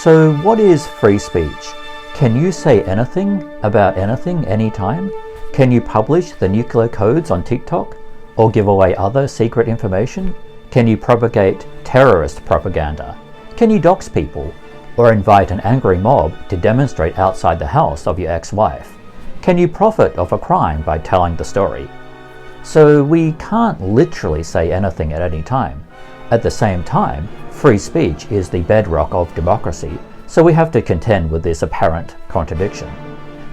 So what is free speech? Can you say anything about anything anytime? Can you publish the nuclear codes on TikTok? Or give away other secret information? Can you propagate terrorist propaganda? Can you dox people? Or invite an angry mob to demonstrate outside the house of your ex-wife? Can you profit off a crime by telling the story? So we can't literally say anything at any time. At the same time, free speech is the bedrock of democracy, so we have to contend with this apparent contradiction.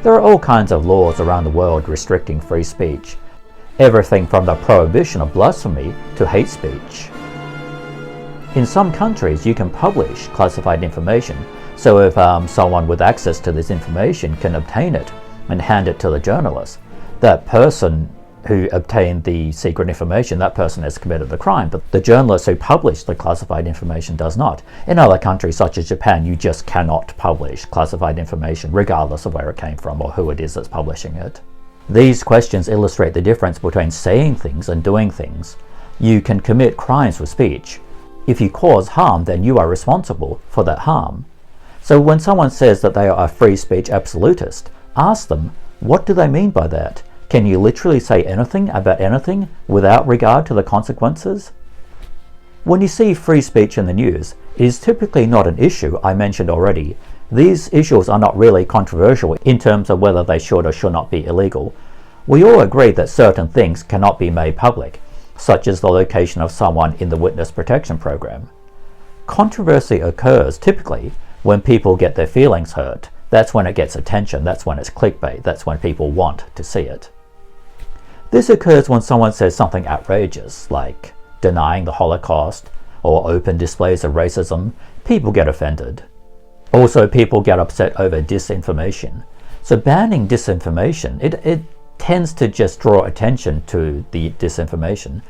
There are all kinds of laws around the world restricting free speech, everything from the prohibition of blasphemy to hate speech. In some countries, you can publish classified information, so if someone with access to this information can obtain it and hand it to the journalist, that person who obtained the secret information, that person has committed the crime, but the journalist who published the classified information does not. In other countries such as Japan, you just cannot publish classified information regardless of where it came from or who it is that's publishing it. These questions illustrate the difference between saying things and doing things. You can commit crimes with speech. If you cause harm, then you are responsible for that harm. So when someone says that they are a free speech absolutist, ask them, what do they mean by that? Can you literally say anything about anything without regard to the consequences? When you see free speech in the news, it is typically not an issue I mentioned already. These issues are not really controversial in terms of whether they should or should not be illegal. We all agree that certain things cannot be made public, such as the location of someone in the Witness Protection Program. Controversy occurs typically when people get their feelings hurt. That's when it gets attention, that's when it's clickbait, that's when people want to see it. This occurs when someone says something outrageous, like denying the Holocaust or open displays of racism. People get offended. Also, people get upset over disinformation. So banning disinformation, it tends to just draw attention to the disinformation.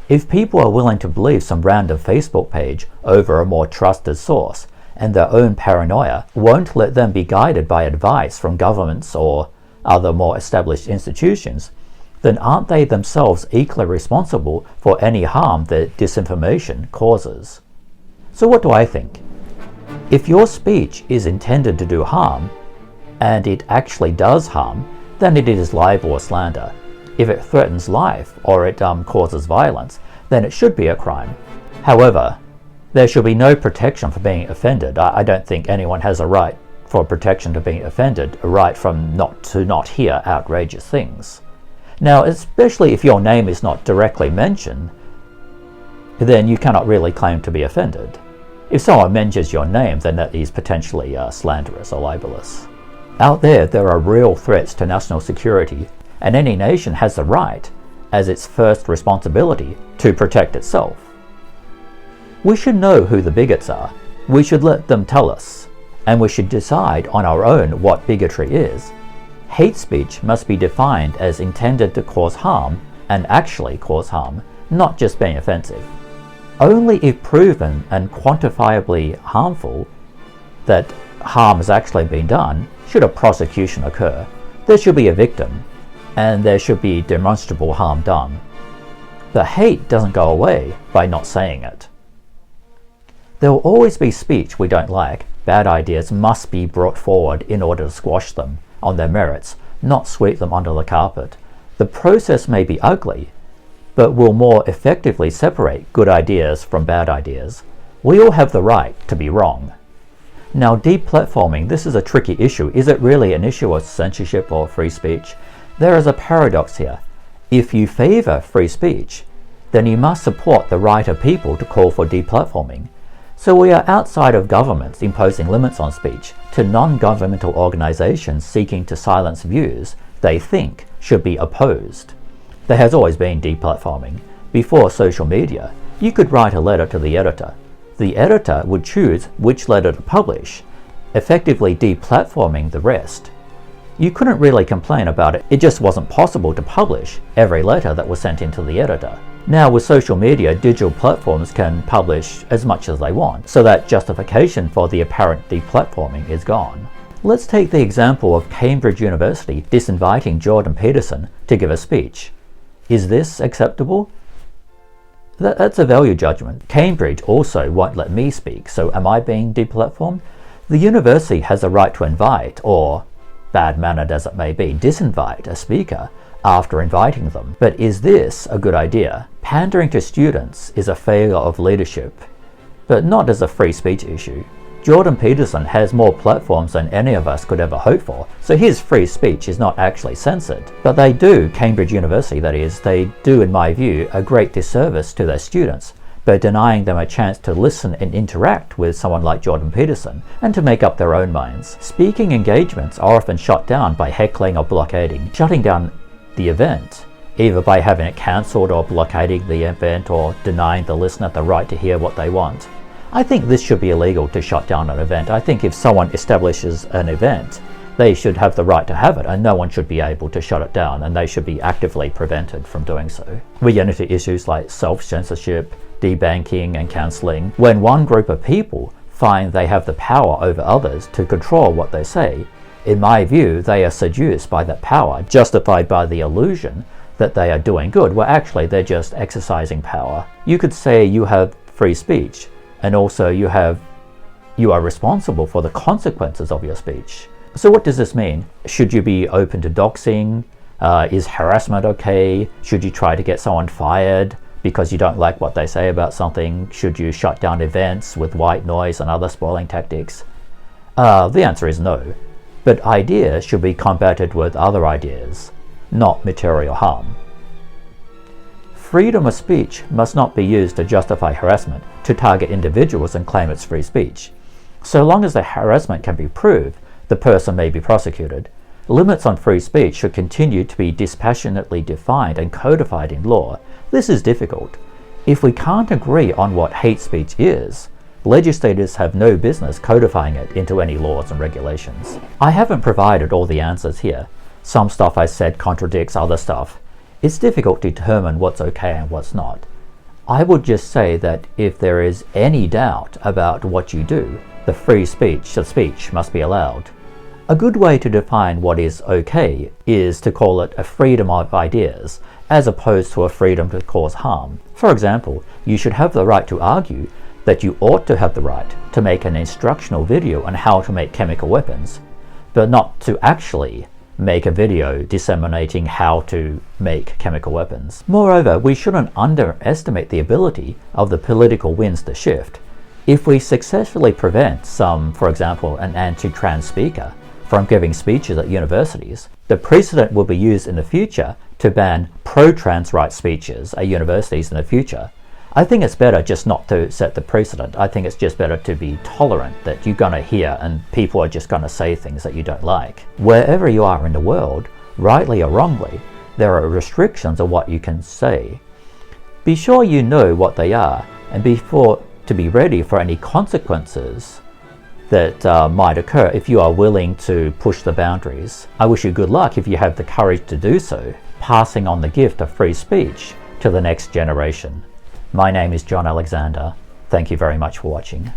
If people are willing to believe some random Facebook page over a more trusted source, and their own paranoia won't let them be guided by advice from governments or other more established institutions, then aren't they themselves equally responsible for any harm that disinformation causes? So what do I think? If your speech is intended to do harm, and it actually does harm, then it is libel or slander. If it threatens life or it causes violence, then it should be a crime. However, there should be no protection for being offended. I don't think anyone has a right for protection to being offended, a right from not hear outrageous things. Now, especially if your name is not directly mentioned, then you cannot really claim to be offended. If someone mentions your name, then that is potentially slanderous or libelous. Out there are real threats to national security, and any nation has the right, as its first responsibility, to protect itself. We should know who the bigots are. We should let them tell us, and we should decide on our own what bigotry is. Hate speech must be defined as intended to cause harm and actually cause harm, not just being offensive. Only if proven and quantifiably harmful that harm has actually been done should a prosecution occur. There should be a victim, and there should be demonstrable harm done. The hate doesn't go away by not saying it. There will always be speech we don't like. Bad ideas must be brought forward in order to squash them on their merits, not sweep them under the carpet. The process may be ugly, but will more effectively separate good ideas from bad ideas. We all have the right to be wrong. Now, deplatforming, this is a tricky issue. Is it really an issue of censorship or free speech? There is a paradox here. If you favor free speech, then you must support the right of people to call for deplatforming. So we are outside of governments imposing limits on speech to non-governmental organizations seeking to silence views they think should be opposed. There has always been deplatforming. Before social media, you could write a letter to the editor. The editor would choose which letter to publish, effectively deplatforming the rest. You couldn't really complain about it. It just wasn't possible to publish every letter that was sent into the editor. Now with social media, digital platforms can publish as much as they want, so that justification for the apparent deplatforming is gone. Let's take the example of Cambridge University disinviting Jordan Peterson to give a speech. Is this acceptable? That's a value judgment. Cambridge also won't let me speak, so am I being deplatformed? The university has a right to invite, or, bad-mannered as it may be, disinvite a speaker after inviting them. But is this a good idea? Pandering to students is a failure of leadership, but not as a free speech issue. Jordan Peterson has more platforms than any of us could ever hope for, so his free speech is not actually censored. But they do, Cambridge University that is, they do in my view a great disservice to their students by denying them a chance to listen and interact with someone like Jordan Peterson and to make up their own minds. Speaking engagements are often shut down by heckling or blockading, shutting down the event, either by having it cancelled or blockading the event or denying the listener the right to hear what they want. I think this should be illegal to shut down an event. I think if someone establishes an event, they should have the right to have it, and no one should be able to shut it down, and they should be actively prevented from doing so. We get into issues like self-censorship, debanking and cancelling. When one group of people find they have the power over others to control what they say, in my view, they are seduced by that power, justified by the illusion that they are doing good, where actually they're just exercising power. You could say you have free speech, and also you are responsible for the consequences of your speech. So what does this mean? Should you be open to doxing? Is harassment okay? Should you try to get someone fired because you don't like what they say about something? Should you shut down events with white noise and other spoiling tactics? The answer is no. But ideas should be combated with other ideas, not material harm. Freedom of speech must not be used to justify harassment, to target individuals and claim it's free speech. So long as the harassment can be proved, the person may be prosecuted. Limits on free speech should continue to be dispassionately defined and codified in law. This is difficult. If we can't agree on what hate speech is, legislators have no business codifying it into any laws and regulations. I haven't provided all the answers here. Some stuff I said contradicts other stuff. It's difficult to determine what's okay and what's not. I would just say that if there is any doubt about what you do, the speech must be allowed. A good way to define what is okay is to call it a freedom of ideas, as opposed to a freedom to cause harm. For example, you should have the right to argue that you ought to have the right to make an instructional video on how to make chemical weapons, but not to actually make a video disseminating how to make chemical weapons. Moreover, we shouldn't underestimate the ability of the political winds to shift. If we successfully prevent some, for example, an anti-trans speaker from giving speeches at universities, the precedent will be used in the future to ban pro-trans rights speeches at universities in the future. I think it's better just not to set the precedent. I think it's just better to be tolerant that you're going to hear and people are just going to say things that you don't like. Wherever you are in the world, rightly or wrongly, there are restrictions on what you can say. Be sure you know what they are and to be ready for any consequences that might occur if you are willing to push the boundaries. I wish you good luck if you have the courage to do so, passing on the gift of free speech to the next generation. My name is John Alexander. Thank you very much for watching.